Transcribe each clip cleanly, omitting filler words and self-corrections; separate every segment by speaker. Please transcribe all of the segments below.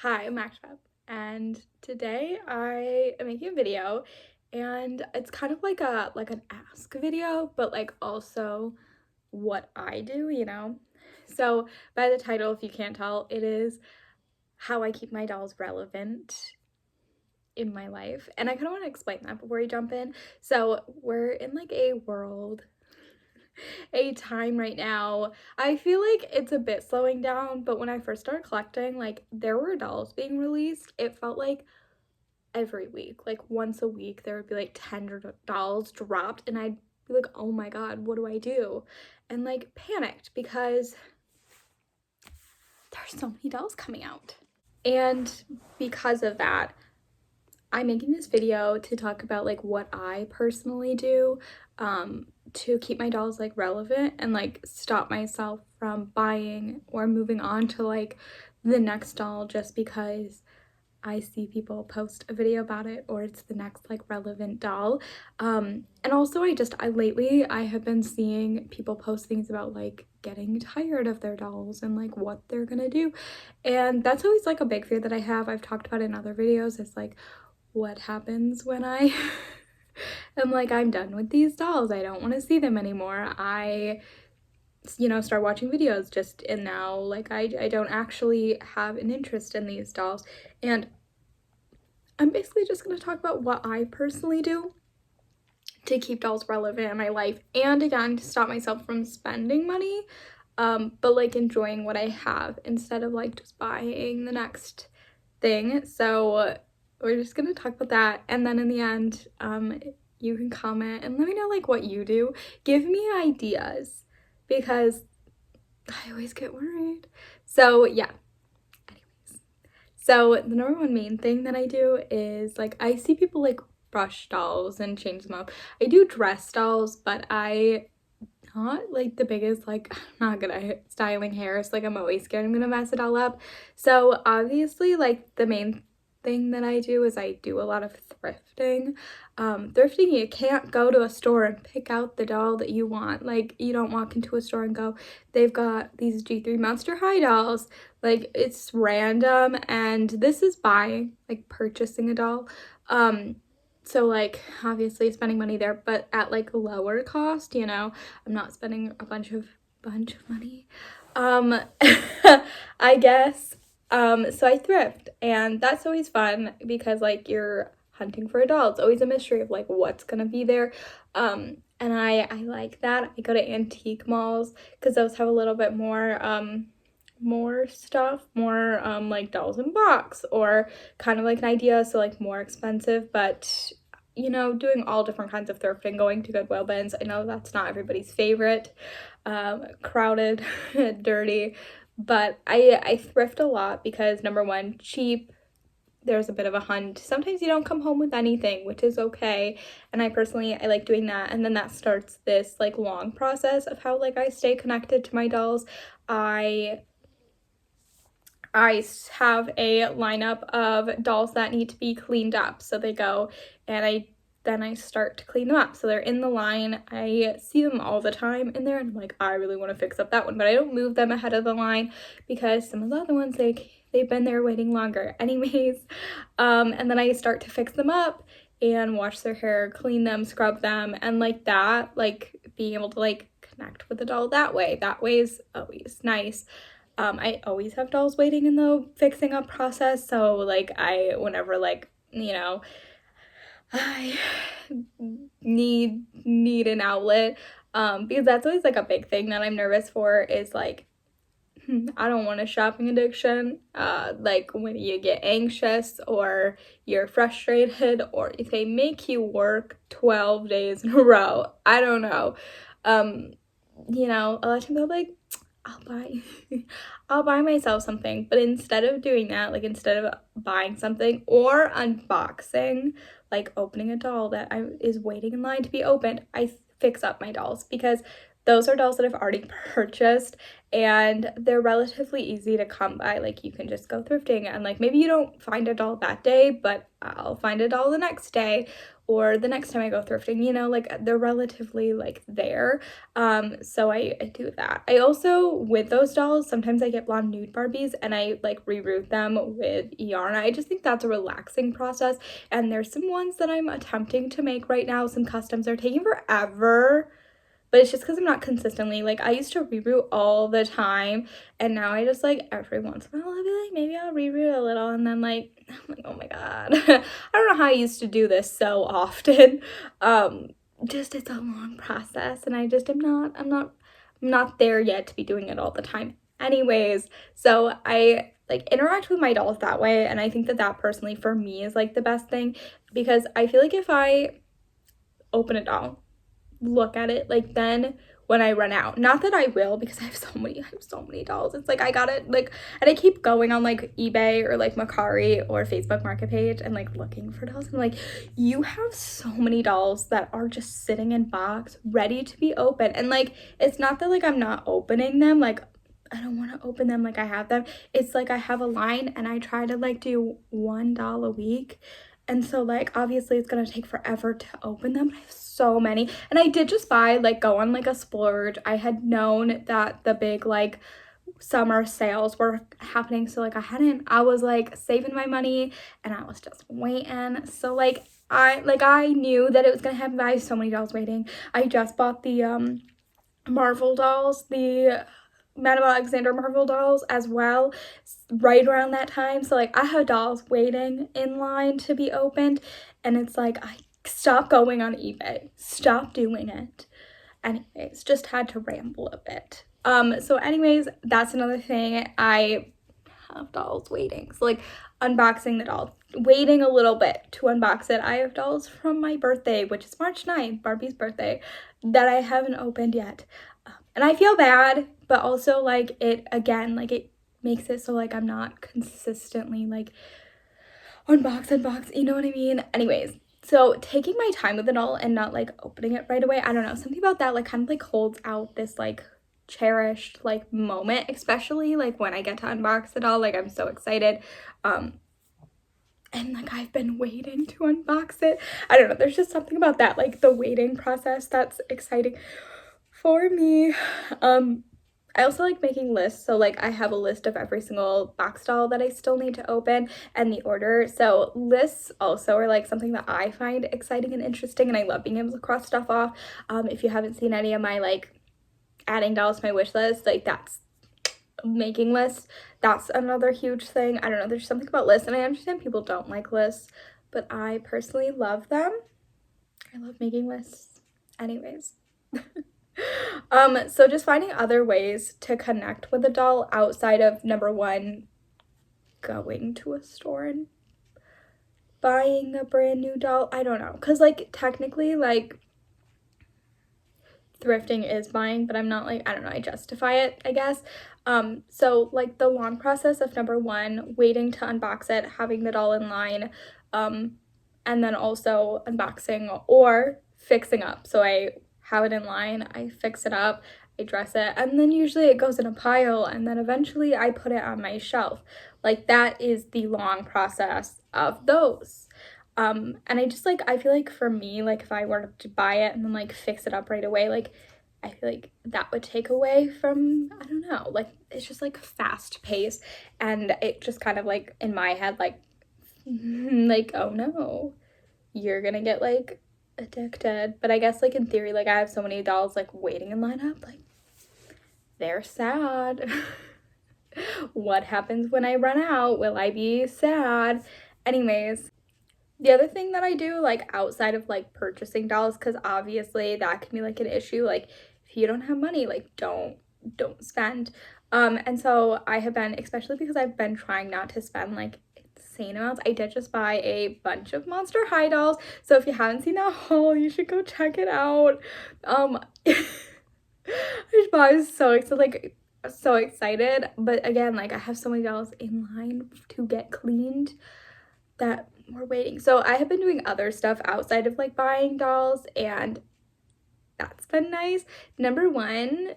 Speaker 1: Hi, I'm Akshat, and today I am making a video, and it's kind of like an ask video, but like also what I do. So by the title, if you can't tell, it is how I keep my dolls relevant in my life. And I kind of want to explain that before we jump in. So we're in like a time right now. I feel like it's a bit slowing down, but when I first started collecting, like there were dolls being released. It felt like every week, like once a week, there would be like 10 dolls dropped, and I'd be like, oh my god, what do I do? And like panicked because there's so many dolls coming out. And because of that, I'm making this video to talk about like what I personally do to keep my dolls like relevant and like stop myself from buying or moving on to like the next doll just because I see people post a video about it or it's the next like relevant doll. And also I lately I have been seeing people post things about like getting tired of their dolls and like what they're gonna do. And that's always like a big fear that I have. I've talked about it in other videos. It's like what happens when I am like, I'm done with these dolls. I don't want to see them anymore. I start watching videos just and now like I don't actually have an interest in these dolls. And I'm basically just going to talk about what I personally do to keep dolls relevant in my life and again to stop myself from spending money, but like enjoying what I have instead of like just buying the next thing. So we're just gonna talk about that, and then in the end, you can comment and let me know like what you do. Give me ideas because I always get worried. So yeah. Anyways, so the number one main thing that I do is like I see people like brush dolls and change them up. I do dress dolls, but I not like the biggest, like I'm not good at styling hair, so like I'm always scared I'm gonna mess it all up. So obviously like the main thing that I do is I do a lot of thrifting. Thrifting, you can't go to a store and pick out the doll that you want. Like you don't walk into a store and go, they've got these G3 Monster High dolls. Like it's random, and this is buying, like purchasing a doll. So like obviously spending money there, but at like lower cost. I'm not spending a bunch of money. Um I guess. So I thrift, and that's always fun because like you're hunting for a doll. It's always a mystery of like what's gonna be there. And I like that. I go to antique malls because those have a little bit more stuff, more like dolls in box or kind of like an idea, so like more expensive, but doing all different kinds of thrifting, going to Goodwill bins. I know that's not everybody's favorite, crowded, dirty, but I thrift a lot because number one, cheap. There's a bit of a hunt. Sometimes you don't come home with anything, which is okay. And I like doing that. And then that starts this like long process of how like I stay connected to my dolls. I I have a lineup of dolls that need to be cleaned up. So they go and I start to clean them up. So they're in the line. I see them all the time in there and I'm like, I really want to fix up that one, but I don't move them ahead of the line because some of the other ones they've been there waiting longer. Anyways, and then I start to fix them up and wash their hair, clean them, scrub them, and like that, like being able to like connect with the doll that way. That way is always nice. I always have dolls waiting in the fixing up process, so like whenever like I need an outlet, because that's always like a big thing that I'm nervous for is like I don't want a shopping addiction. Like when you get anxious or you're frustrated or if they make you work 12 days in a row, I don't know. Um, a lot of times I'm like, I'll buy I'll buy myself something, but instead of doing that, like instead of buying something or unboxing, like opening a doll that is waiting in line to be opened, I fix up my dolls because those are dolls that I've already purchased and they're relatively easy to come by. Like you can just go thrifting and like maybe you don't find a doll that day, but I'll find a doll the next day or the next time I go thrifting, you know, like they're relatively like there. So I do that. I also, with those dolls, sometimes I get blonde nude Barbies and I like reroute them with yarn. I just think that's a relaxing process, and there's some ones that I'm attempting to make right now. Some customs are taking forever, but it's just because I'm not consistently, like I used to reroute all the time, and now I just like every once in a while I'll be like, maybe I'll reroute a little, and then like I'm like, oh my god. I don't know how I used to do this so often. Just it's a long process, and I just I'm not there yet to be doing it all the time. Anyways, so I like interact with my dolls that way, and I think that that personally for me is like the best thing, because I feel like if I open a doll, look at it, like then when I run out, not that I will, because I have so many dolls, it's like I got it, like, and I keep going on like eBay or like Mercari or Facebook Market page and like looking for dolls. I'm like, you have so many dolls that are just sitting in box ready to be open, and like it's not that like I'm not opening them, like I don't want to open them, like I have them. It's like I have a line and I try to like do one doll a week, and so like obviously it's gonna take forever to open them. I have so many, and I did just buy, like, go on like a splurge. I had known that the big like summer sales were happening, so like I was like saving my money and I was just waiting. So like I knew that it was gonna happen, but I have so many dolls waiting. I just bought the Marvel dolls, the Madame Alexander Marvel dolls as well, right around that time. So like I have dolls waiting in line to be opened, and it's like, I stop going on eBay, stop doing it. Anyways, just had to ramble a bit. So anyways, that's another thing. I have dolls waiting, so like unboxing the doll, waiting a little bit to unbox it. I have dolls from my birthday, which is March 9th, Barbie's birthday, that I haven't opened yet. And I feel bad, but also like it, again, like it makes it so like I'm not consistently like unbox, you know what I mean? Anyways, so taking my time with the doll and not like opening it right away, I don't know, something about that like kind of like holds out this like cherished like moment, especially like when I get to unbox it all. Like I'm so excited, and like I've been waiting to unbox it. I don't know, there's just something about that, like the waiting process, that's exciting for me. I also like making lists, so like I have a list of every single box doll that I still need to open and the order. So lists also are like something that I find exciting and interesting, and I love being able to cross stuff off. If you haven't seen any of my like adding dolls to my wish list, like that's making lists, that's another huge thing. I don't know, there's something about lists, and I understand people don't like lists, but I personally love them. I love making lists. Anyways. So just finding other ways to connect with a doll outside of, number one, going to a store and buying a brand new doll. I don't know, because like technically like thrifting is buying, but I'm not like, I don't know, I justify it, I guess. So like the long process of, number one, waiting to unbox it, having the doll in line, and then also unboxing or fixing up. So I have it in line, I fix it up, I dress it, and then usually it goes in a pile, and then eventually I put it on my shelf. Like that is the long process of those. And I just like, I feel like for me, like if I were to buy it and then like fix it up right away, like I feel like that would take away from, I don't know, like it's just like fast paced, and it just kind of like in my head like like, oh no, you're gonna get like addicted. But I guess like in theory, like I have so many dolls like waiting in line up, like they're sad. What happens when I run out? Will I be sad? Anyways, the other thing that I do like outside of like purchasing dolls, because obviously that can be like an issue, like if you don't have money, like don't spend. And so I have been, especially because I've been trying not to spend like insane amounts, I did just buy a bunch of Monster High dolls. So if you haven't seen that haul, you should go check it out. I was so excited, like so excited, but again, like I have so many dolls in line to get cleaned that we're waiting. So I have been doing other stuff outside of like buying dolls, and that's been nice. Number one,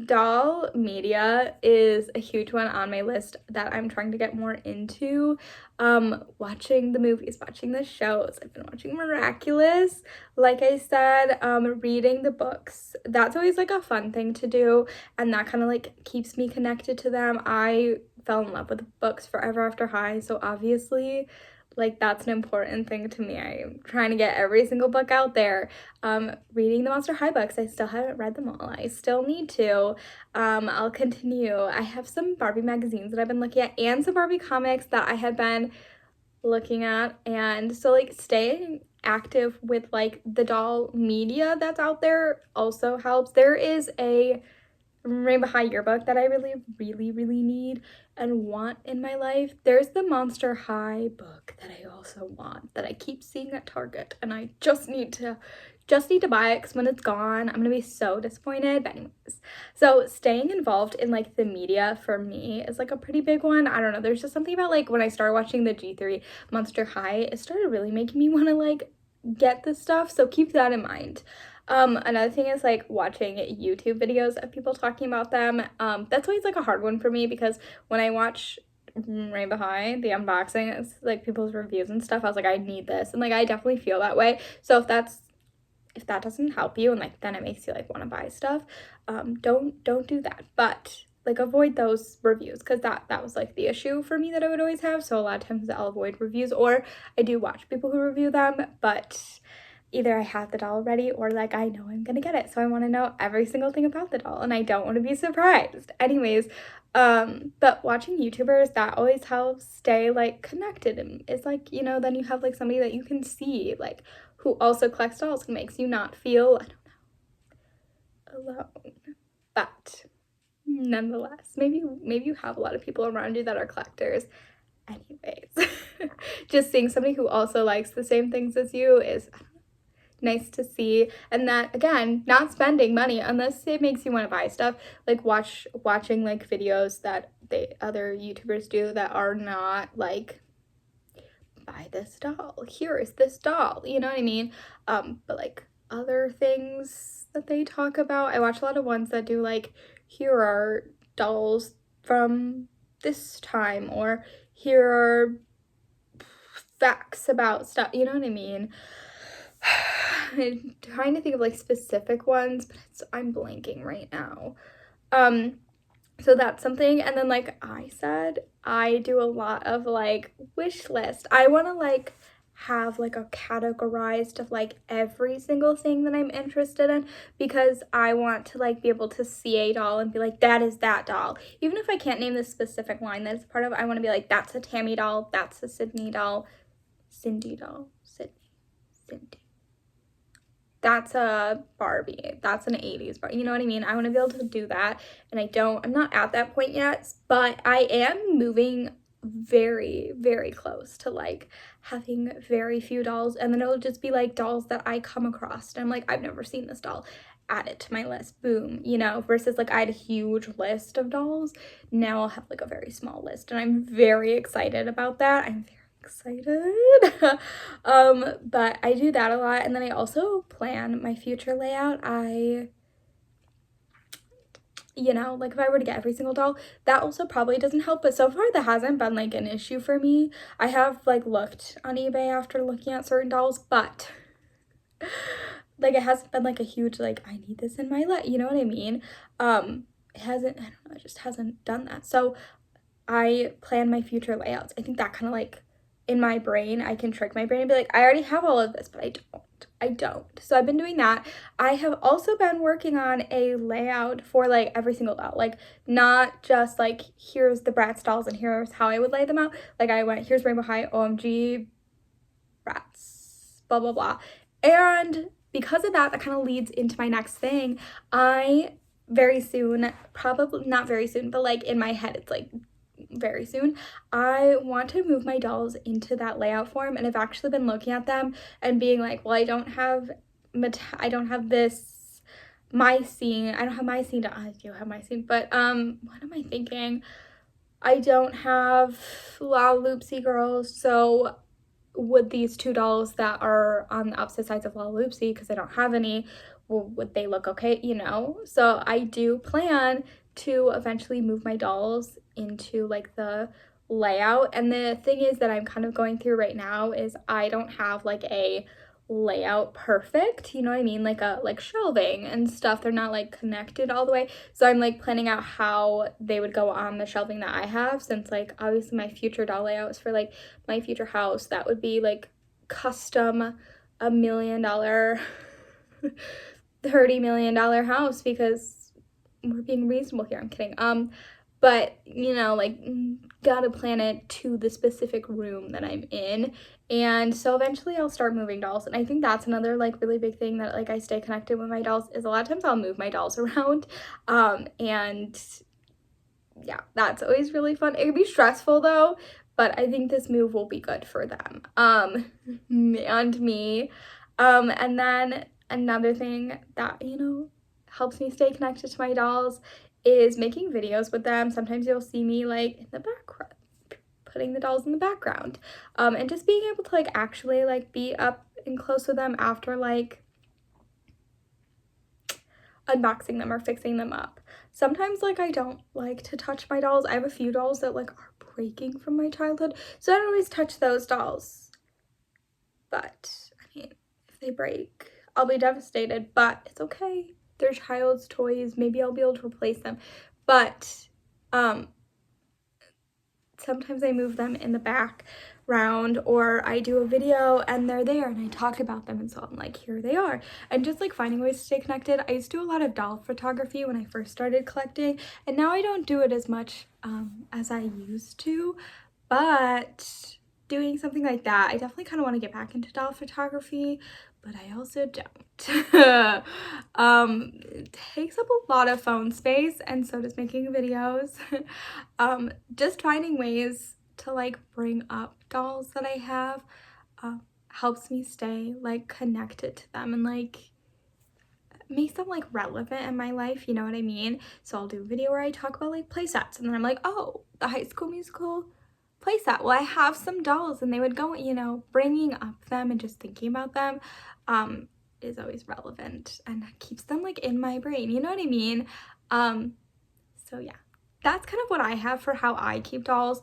Speaker 1: doll media is a huge one on my list that I'm trying to get more into. Watching the movies, watching the shows. I've been watching Miraculous, like I said, reading the books. That's always like a fun thing to do, and that kind of like keeps me connected to them. I fell in love with books forever after high, so obviously like that's an important thing to me. I'm trying to get every single book out there. Reading the Monster High books, I still haven't read them all. I still need to. I'll continue. I have some Barbie magazines that I've been looking at and some Barbie comics that I have been looking at, and so like staying active with like the doll media that's out there also helps. There is a Rainbow High yearbook that I really need and want in my life. There's the Monster High book that I also want that I keep seeing at Target, and I just need to buy it because when it's gone, I'm gonna be so disappointed. But anyways, so staying involved in like the media for me is like a pretty big one. I don't know, there's just something about like when I started watching the G3 Monster High, it started really making me want to like get this stuff, so keep that in mind. Another thing is like watching YouTube videos of people talking about them. That's always like a hard one for me because when I watch Rainbow High, the unboxing, it's like people's reviews and stuff, I was like, I need this, and like I definitely feel that way. So if that doesn't help you and like then it makes you like want to buy stuff, don't do that. But like avoid those reviews because that was like the issue for me that I would always have. So a lot of times I'll avoid reviews, or I do watch people who review them, but either I have the doll already or like I know I'm gonna get it, so I want to know every single thing about the doll and I don't want to be surprised. Anyways, but watching YouTubers, that always helps stay like connected, and it's like, you know, then you have like somebody that you can see like who also collects dolls and makes you not feel, I don't know, alone. But nonetheless, maybe you have a lot of people around you that are collectors. Anyways, just seeing somebody who also likes the same things as you is, I don't know, nice to see. And that, again, not spending money unless it makes you want to buy stuff, like watching like videos that other YouTubers do that are not like, buy this doll, here is this doll, you know what I mean? But like other things that they talk about, I watch a lot of ones that do like, here are dolls from this time, or here are facts about stuff, you know what I mean? I'm trying to think of like specific ones, but I'm blanking right now. So that's something. And then like I said, I do a lot of like wish list. I want to like have like a categorized of like every single thing that I'm interested in, because I want to like be able to see a doll and be like, that is that doll. Even if I can't name the specific line that it's part of, I want to be like, that's a Tammy doll, that's a Sydney doll, Cindy doll, Cindy. That's a Barbie, that's an 80s Barbie, you know what I mean? I want to be able to do that, and I'm not at that point yet, but I am moving very close to like having very few dolls, and then it'll just be like dolls that I come across and I'm like, I've never seen this doll, add it to my list, boom, you know, versus like I had a huge list of dolls. Now I'll have like a very small list, and I'm very excited about that. I'm very excited. But I do that a lot, and then I also plan my future layout. You know, like if I were to get every single doll, that also probably doesn't help, but so far that hasn't been like an issue for me. I have like looked on eBay after looking at certain dolls, but like it hasn't been like a huge like, I need this in my life, you know what I mean? It hasn't, I don't know, it just hasn't done that. So I plan my future layouts. I think that kind of like, in my brain, I can trick my brain and be like, I already have all of this, but I don't. So I've been doing that. I have also been working on a layout for like every single doll, like not just like, here's the Bratz dolls and here's how I would lay them out. Like I went, here's Rainbow High, OMG, Bratz, blah, blah, blah. And because of that, that kind of leads into my next thing. I very soon, probably not very soon, but like in my head, it's like very soon, I want to move my dolls into that layout form, and I've actually been looking at them and being like, well, I don't have this Mycene, I don't have Mycene, I do have Mycene, but what am I thinking? I don't have Lalaloopsy girls, so would these two dolls that are on the opposite sides of Lalaloopsy, because I don't have any, well, would they look okay, you know? So I do plan to eventually move my dolls into like the layout. And the thing is that I'm kind of going through right now is I don't have like a layout perfect, you know what I mean, like a like shelving and stuff. They're not like connected all the way, so I'm like planning out how they would go on the shelving that I have, since like obviously my future doll layouts for like my future house, that would be like custom $1 million $30 million house, because we're being reasonable here. I'm kidding. But you know, like, gotta plan it to the specific room that I'm in. And so eventually I'll start moving dolls. And I think that's another like really big thing that like I stay connected with my dolls, is a lot of times I'll move my dolls around. And yeah, that's always really fun. It can be stressful though, but I think this move will be good for them and me. And then another thing that, you know, helps me stay connected to my dolls is making videos with them. Sometimes you'll see me like in the background, putting the dolls in the background, and just being able to like actually like be up and close with them after like unboxing them or fixing them up. Sometimes like I don't like to touch my dolls. I have a few dolls that like are breaking from my childhood, so I don't always touch those dolls. But I mean, if they break, I'll be devastated, but it's okay. They're child's toys. Maybe I'll be able to replace them. But sometimes I move them in the background, or I do a video and they're there and I talk about them, and so I'm like, here they are. And just like finding ways to stay connected. I used to do a lot of doll photography when I first started collecting, and now I don't do it as much as I used to, but doing something like that, I definitely kind of want to get back into doll photography, but I also don't. It takes up a lot of phone space, and so does making videos. Just finding ways to like bring up dolls that I have helps me stay like connected to them and like makes them like relevant in my life, you know what I mean? So I'll do a video where I talk about like play sets, and then I'm like, oh, the High School Musical playset. Well, I have some dolls, and they would go, you know, bringing up them and just thinking about them is always relevant and keeps them like in my brain, you know what I mean? So yeah, that's kind of what I have for how I keep dolls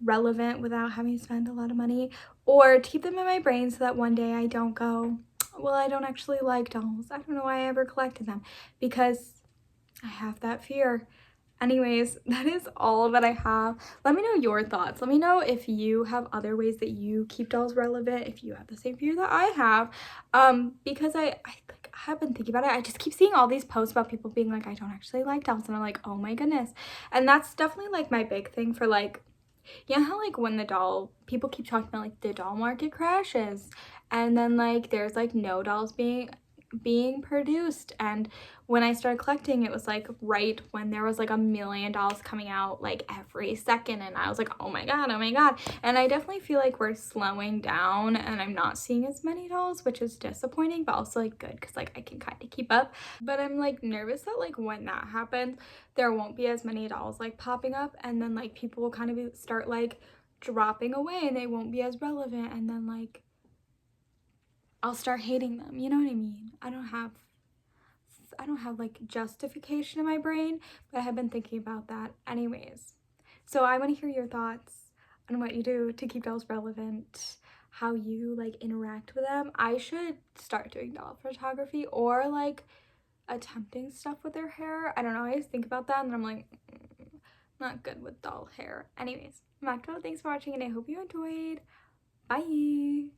Speaker 1: relevant without having to spend a lot of money, or to keep them in my brain so that one day I don't go, well, I don't actually like dolls. I don't know why I ever collected them, because I have that fear. Anyways, that is all that I have. Let me know your thoughts. Let me know if you have other ways that you keep dolls relevant, if you have the same fear that I have. Because I have been thinking about it. I just keep seeing all these posts about people being like, I don't actually like dolls, and I'm like, oh my goodness. And that's definitely like my big thing for like, you know how like when the doll, people keep talking about like the doll market crashes, and then like there's like no dolls being produced. And when I started collecting, it was like right when there was like $1 million coming out like every second, and I was like, oh my god, oh my god. And I definitely feel like we're slowing down and I'm not seeing as many dolls, which is disappointing, but also like good, because like I can kind of keep up. But I'm like nervous that like when that happens, there won't be as many dolls like popping up, and then like people will kind of start like dropping away and they won't be as relevant, and then like I'll start hating them, you know what I mean? I don't have like justification in my brain, but I have been thinking about that anyways. So I want to hear your thoughts on what you do to keep dolls relevant, how you like interact with them. I should start doing doll photography, or like attempting stuff with their hair. I don't know, I always think about that and I'm like, not good with doll hair. Anyways, Macdo, thanks for watching and I hope you enjoyed. Bye!